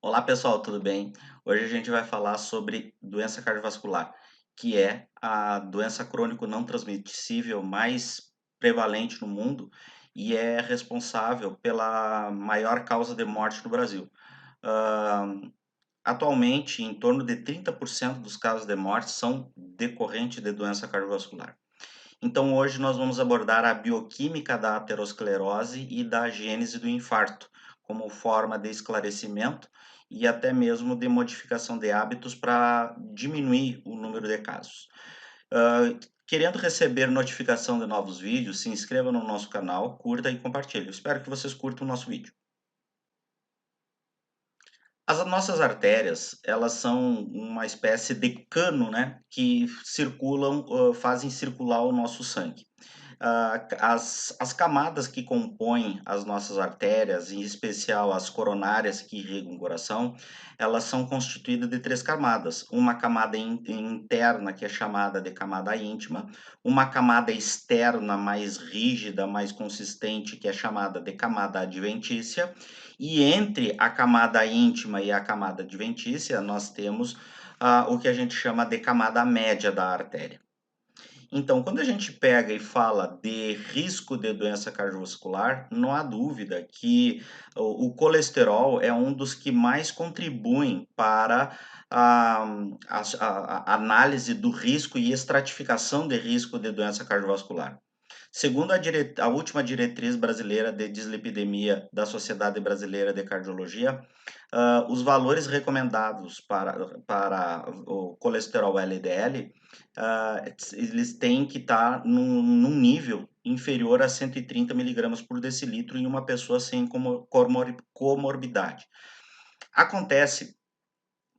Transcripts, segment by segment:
Olá pessoal, tudo bem? Hoje a gente vai falar sobre doença cardiovascular, que é a doença crônico não transmissível mais prevalente no mundo e é responsável pela maior causa de morte no Brasil. Ah, Atualmente, em torno de 30% dos casos de morte são decorrentes de doença cardiovascular. Então, hoje nós vamos abordar a bioquímica da aterosclerose e da gênese do infarto, como forma de esclarecimento e até mesmo de modificação de hábitos para diminuir o número de casos. Querendo receber notificação de novos vídeos, se inscreva no nosso canal, curta e compartilhe. Eu espero que vocês curtam o nosso vídeo. As nossas artérias, elas são uma espécie de cano, né, que circulam, fazem circular o nosso sangue. As camadas que compõem as nossas artérias, em especial as coronárias que irrigam o coração, elas são constituídas de três camadas. Uma camada interna, que é chamada de camada íntima, uma camada externa mais rígida, mais consistente, que é chamada de camada adventícia, e entre a camada íntima e a camada adventícia, nós temos o que a gente chama de camada média da artéria. Então, quando a gente pega e fala de risco de doença cardiovascular, não há dúvida que o colesterol é um dos que mais contribuem para a, a análise do risco e estratificação de risco de doença cardiovascular. Segundo a última diretriz brasileira de dislipidemia da Sociedade Brasileira de Cardiologia, os valores recomendados para o colesterol LDL, eles têm que estar num nível inferior a 130 miligramas por decilitro em uma pessoa sem comorbidade. Acontece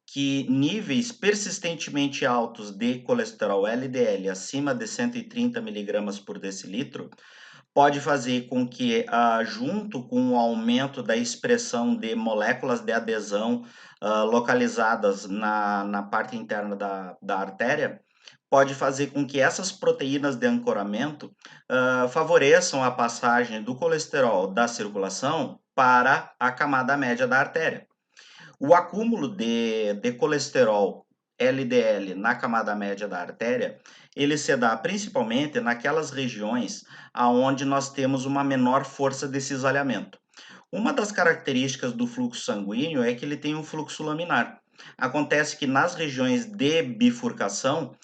que níveis persistentemente altos de colesterol LDL acima de 130 miligramas por decilitro pode fazer com que, junto com o aumento da expressão de moléculas de adesão localizadas na parte interna da artéria, pode fazer com que essas proteínas de ancoramento favoreçam a passagem do colesterol da circulação para a camada média da artéria. O acúmulo de colesterol LDL na camada média da artéria, ele se dá principalmente naquelas regiões aonde nós temos uma menor força de cisalhamento. Uma das características do fluxo sanguíneo é que ele tem um fluxo laminar. Acontece que nas regiões de bifurcação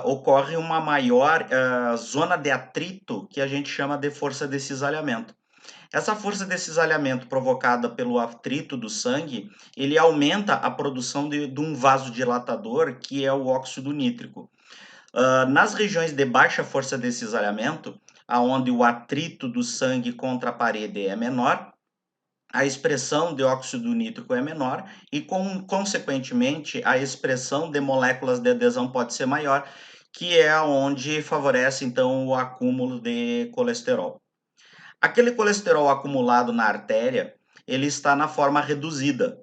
ocorre uma maior zona de atrito que a gente chama de força de cisalhamento. Essa força de cisalhamento provocada pelo atrito do sangue, ele aumenta a produção de um vasodilatador, que é o óxido nítrico. Nas regiões de baixa força de cisalhamento, aonde o atrito do sangue contra a parede é menor, a expressão de óxido nítrico é menor e, consequentemente, a expressão de moléculas de adesão pode ser maior, que é onde favorece, então, o acúmulo de colesterol. Aquele colesterol acumulado na artéria, ele está na forma reduzida.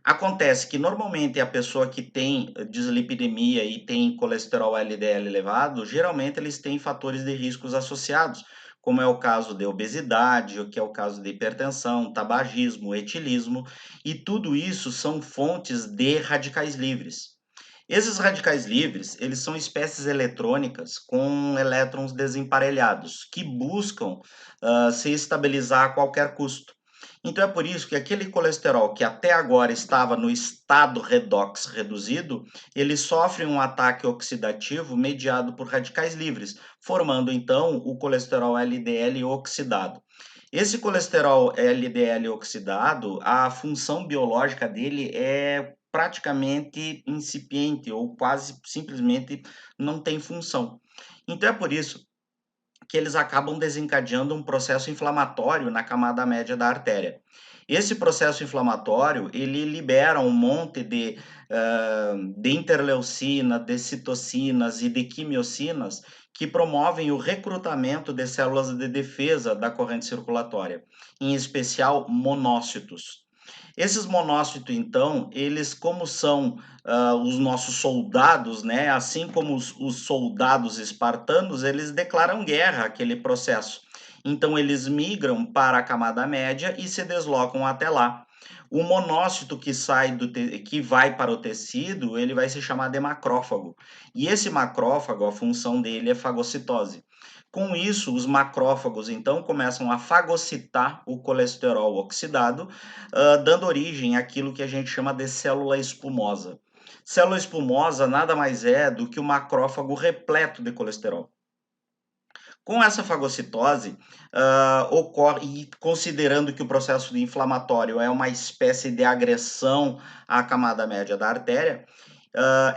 Acontece que normalmente a pessoa que tem dislipidemia e tem colesterol LDL elevado, geralmente eles têm fatores de riscos associados, como é o caso de obesidade, o que é o caso de hipertensão, tabagismo, etilismo, e tudo isso são fontes de radicais livres. Esses radicais livres, eles são espécies eletrônicas com elétrons desemparelhados, que buscam se estabilizar a qualquer custo. Então é por isso que aquele colesterol que até agora estava no estado redox reduzido, ele sofre um ataque oxidativo mediado por radicais livres, formando então o colesterol LDL oxidado. Esse colesterol LDL oxidado, a função biológica dele é praticamente incipiente ou quase simplesmente não tem função. Então é por isso que eles acabam desencadeando um processo inflamatório na camada média da artéria. Esse processo inflamatório, ele libera um monte de interleucina, de citocinas e de quimiocinas que promovem o recrutamento de células de defesa da corrente circulatória, em especial monócitos. Esses monócitos, então, eles como são os nossos soldados, né? Assim como os soldados espartanos, eles declaram guerra àquele processo. então eles migram para a camada média e se deslocam até lá. O monócito que que vai para o tecido, ele vai se chamar de macrófago. E esse macrófago, a função dele é fagocitose. Com isso, os macrófagos então começam a fagocitar o colesterol oxidado, dando origem àquilo que a gente chama de célula espumosa. Célula espumosa nada mais é do que o macrófago repleto de colesterol. Com essa fagocitose, ocorre, e considerando que o processo inflamatório é uma espécie de agressão à camada média da artéria,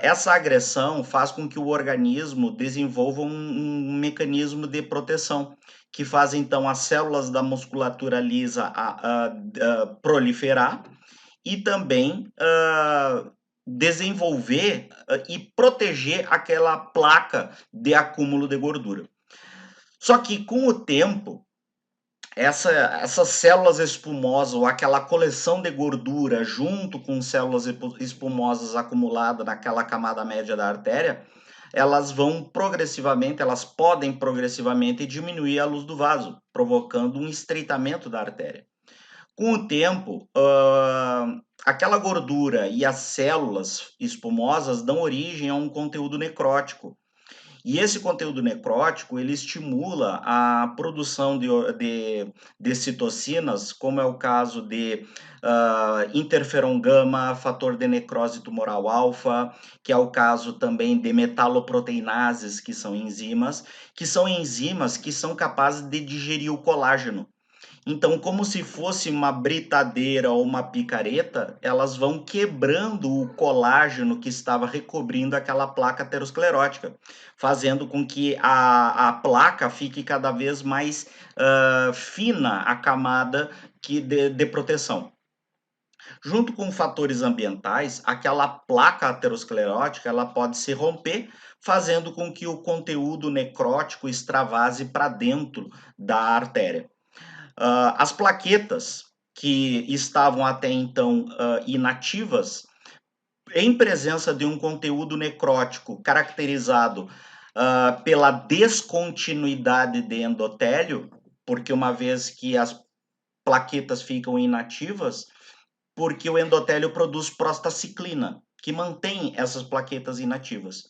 essa agressão faz com que o organismo desenvolva um mecanismo de proteção, que faz então as células da musculatura lisa proliferar e também desenvolver e proteger aquela placa de acúmulo de gordura. Só que com o tempo, essas células espumosas ou aquela coleção de gordura junto com células espumosas acumuladas naquela camada média da artéria, elas podem progressivamente diminuir a luz do vaso, provocando um estreitamento da artéria. Com o tempo, aquela gordura e as células espumosas dão origem a um conteúdo necrótico, e esse conteúdo necrótico, ele estimula a produção de citocinas, como é o caso de interferon gama, fator de necrose tumoral alfa, que é o caso também de metaloproteinases, que são enzimas que são capazes de digerir o colágeno. Então, como se fosse uma britadeira ou uma picareta, elas vão quebrando o colágeno que estava recobrindo aquela placa aterosclerótica, fazendo com que a placa fique cada vez mais fina, a camada de proteção. Junto com fatores ambientais, aquela placa aterosclerótica ela pode se romper, fazendo com que o conteúdo necrótico extravase para dentro da artéria. As plaquetas que estavam até então inativas, em presença de um conteúdo necrótico caracterizado pela descontinuidade de endotélio, porque uma vez que as plaquetas ficam inativas, porque o endotélio produz prostaciclina, que mantém essas plaquetas inativas.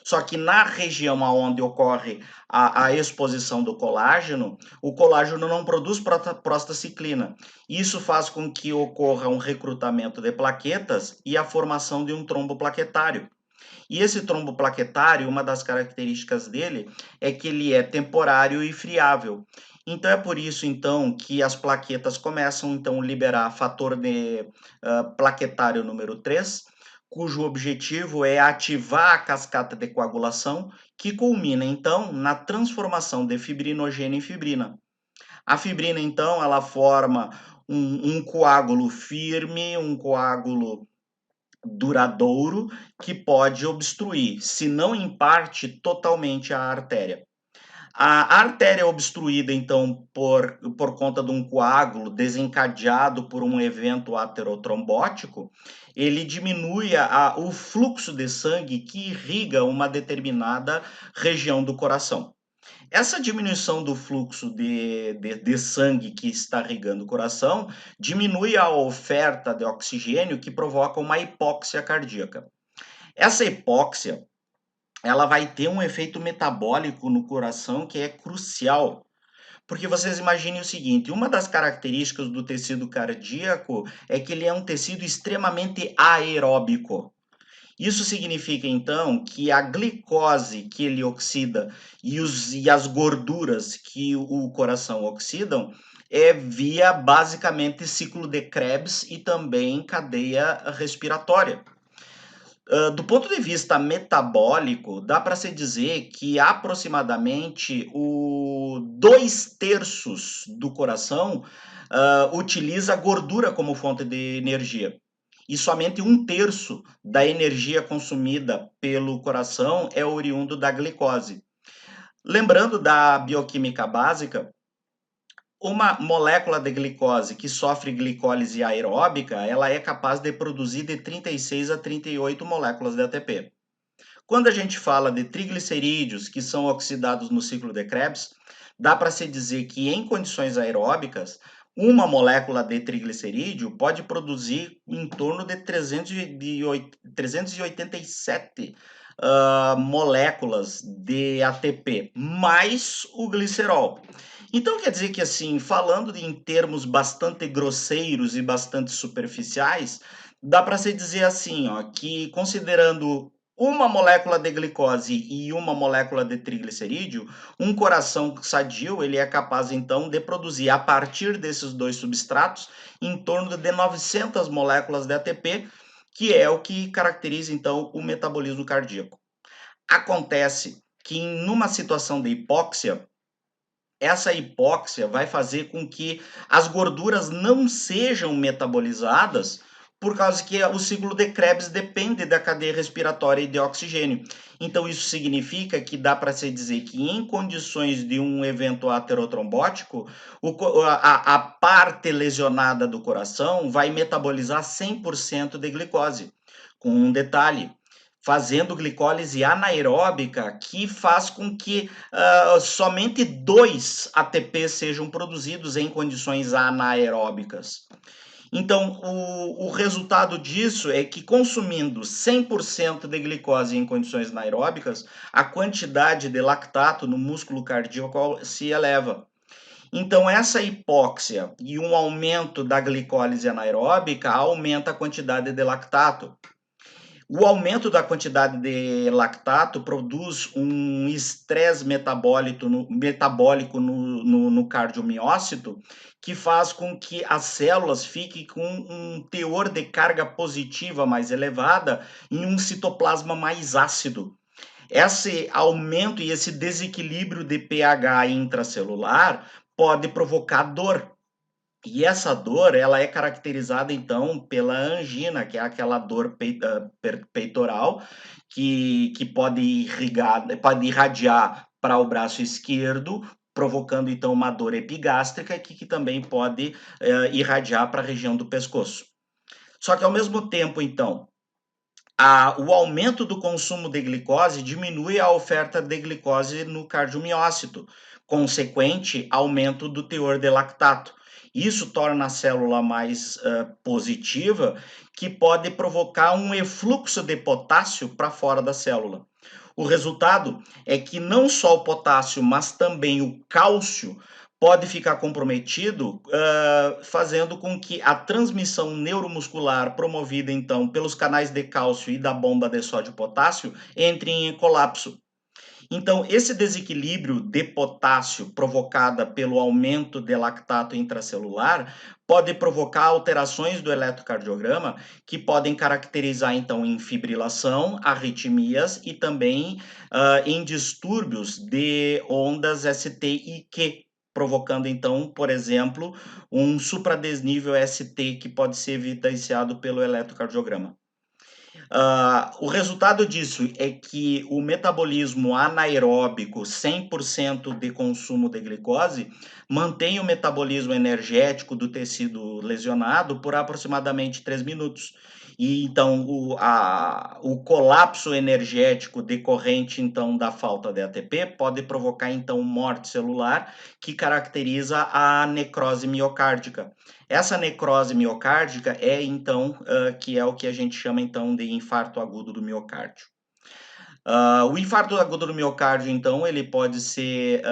Só que na região onde ocorre a exposição do colágeno, o colágeno não produz prostaciclina. Isso faz com que ocorra um recrutamento de plaquetas e a formação de um trombo plaquetário. E esse trombo plaquetário, uma das características dele é que ele é temporário e friável. Então é por isso então que as plaquetas começam então a liberar fator de plaquetário número 3, cujo objetivo é ativar a cascata de coagulação, que culmina então na transformação de fibrinogênio em fibrina. A fibrina então ela forma um coágulo firme, um coágulo duradouro que pode obstruir, se não em parte, totalmente a artéria. A artéria obstruída, então, por conta de um coágulo desencadeado por um evento aterotrombótico, ele diminui o fluxo de sangue que irriga uma determinada região do coração. Essa diminuição do fluxo de sangue que está irrigando o coração diminui a oferta de oxigênio que provoca uma hipóxia cardíaca. Essa hipóxia, ela vai ter um efeito metabólico no coração que é crucial. Porque vocês imaginem o seguinte, uma das características do tecido cardíaco é que ele é um tecido extremamente aeróbico. Isso significa, então, que a glicose que ele oxida e as gorduras que o coração oxidam é via, basicamente, ciclo de Krebs e também cadeia respiratória. Do ponto de vista metabólico, dá para se dizer que aproximadamente 2/3 do coração utiliza gordura como fonte de energia. E somente 1/3 da energia consumida pelo coração é oriundo da glicose. Lembrando da bioquímica básica, uma molécula de glicose que sofre glicólise aeróbica, ela é capaz de produzir de 36 a 38 moléculas de ATP. Quando a gente fala de triglicerídeos que são oxidados no ciclo de Krebs, dá para se dizer que em condições aeróbicas, uma molécula de triglicerídeo pode produzir em torno de 387 moléculas de ATP, mais o glicerol. Então quer dizer que assim, falando em termos bastante grosseiros e bastante superficiais, dá para se dizer assim, ó, que considerando uma molécula de glicose e uma molécula de triglicerídeo, um coração sadio ele é capaz então de produzir a partir desses dois substratos em torno de 900 moléculas de ATP, que é o que caracteriza então o metabolismo cardíaco. Acontece que numa situação de hipóxia, essa hipóxia vai fazer com que as gorduras não sejam metabolizadas, por causa que o ciclo de Krebs depende da cadeia respiratória e de oxigênio. Então, isso significa que dá para se dizer que em condições de um evento aterotrombótico, a parte lesionada do coração vai metabolizar 100% de glicose. Com um detalhe, fazendo glicólise anaeróbica, que faz com que somente 2 ATP sejam produzidos em condições anaeróbicas. Então, o resultado disso é que consumindo 100% de glicose em condições anaeróbicas, a quantidade de lactato no músculo cardíaco se eleva. Então, essa hipóxia e um aumento da glicólise anaeróbica aumenta a quantidade de lactato. O aumento da quantidade de lactato produz um estresse metabólico no cardiomiócito, que faz com que as células fiquem com um teor de carga positiva mais elevada em um citoplasma mais ácido. Esse aumento e esse desequilíbrio de pH intracelular pode provocar dor. E essa dor, ela é caracterizada então pela angina, que é aquela dor peitoral, que pode irradiar para o braço esquerdo, provocando então uma dor epigástrica, que também pode irradiar para a região do pescoço. Só que ao mesmo tempo, então, o aumento do consumo de glicose diminui a oferta de glicose no cardiomiócito, consequente aumento do teor de lactato. Isso torna a célula mais positiva, que pode provocar um efluxo de potássio para fora da célula. O resultado é que não só o potássio, mas também o cálcio pode ficar comprometido, fazendo com que a transmissão neuromuscular promovida, então, pelos canais de cálcio e da bomba de sódio e potássio entre em colapso. Então, esse desequilíbrio de potássio provocada pelo aumento de lactato intracelular pode provocar alterações do eletrocardiograma que podem caracterizar, então, em fibrilação, arritmias e também em distúrbios de ondas ST e Q, provocando, então, por exemplo, um supradesnível ST que pode ser evidenciado pelo eletrocardiograma. O resultado disso é que o metabolismo anaeróbico, 100% de consumo de glicose, mantém o metabolismo energético do tecido lesionado por aproximadamente 3 minutos. E então o colapso energético decorrente então da falta de ATP pode provocar então morte celular, que caracteriza a necrose miocárdica. Essa necrose miocárdica é então que é o que a gente chama então de infarto agudo do miocárdio. O infarto agudo do miocárdio, então, ele pode ser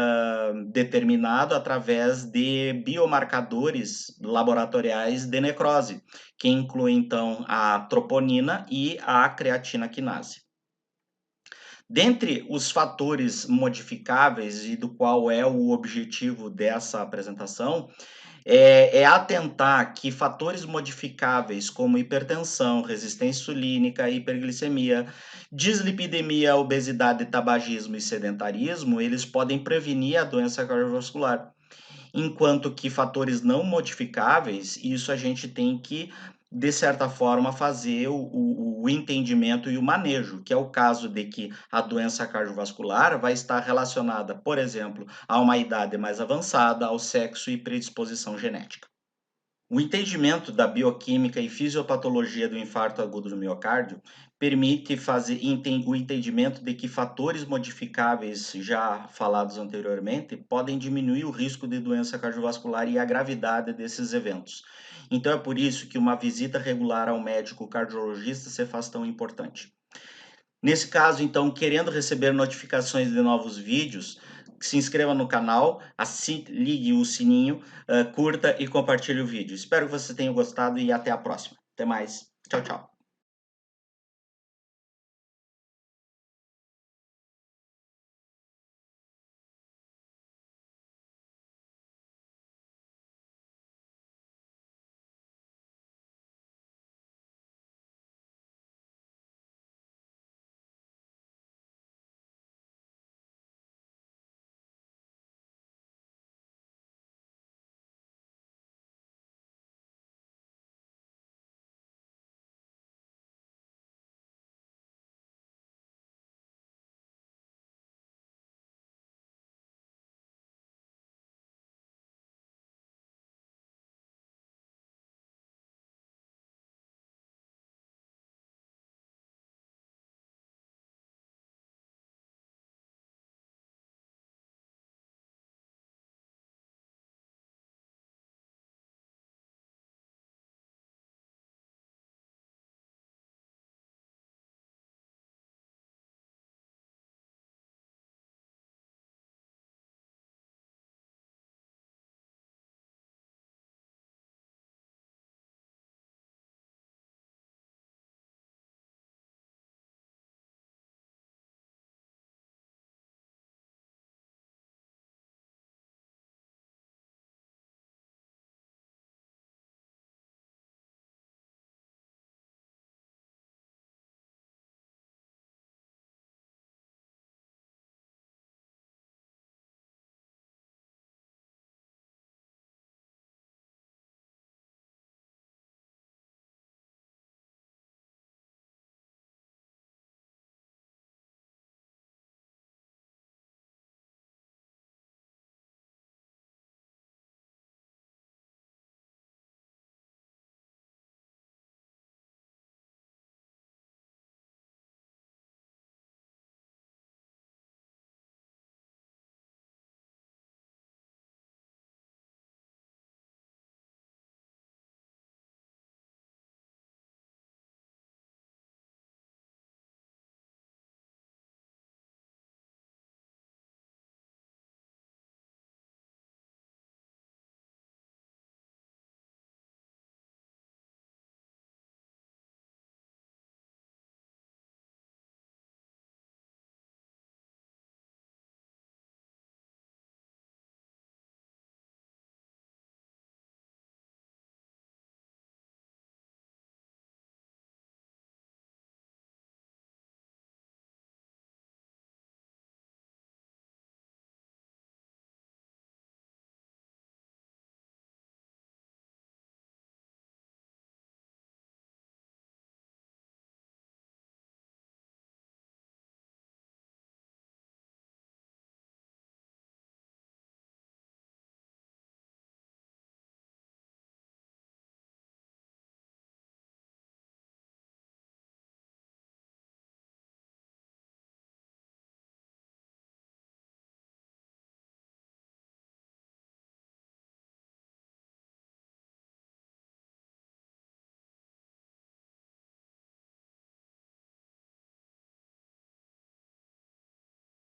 determinado através de biomarcadores laboratoriais de necrose, que incluem, então, a troponina e a creatina quinase. Dentre os fatores modificáveis e do qual é o objetivo dessa apresentação, atentar que fatores modificáveis como hipertensão, resistência insulínica, hiperglicemia, dislipidemia, obesidade, tabagismo e sedentarismo, eles podem prevenir a doença cardiovascular. Enquanto que fatores não modificáveis, isso a gente tem que, de certa forma, fazer o entendimento e o manejo, que é o caso de que a doença cardiovascular vai estar relacionada, por exemplo, a uma idade mais avançada, ao sexo e predisposição genética. O entendimento da bioquímica e fisiopatologia do infarto agudo do miocárdio permite fazer o entendimento de que fatores modificáveis já falados anteriormente podem diminuir o risco de doença cardiovascular e a gravidade desses eventos. Então é por isso que uma visita regular ao médico cardiologista se faz tão importante. Nesse caso, então, querendo receber notificações de novos vídeos, se inscreva no canal, ligue o sininho, curta e compartilhe o vídeo. Espero que você tenha gostado e até a próxima. Até mais. Tchau, tchau.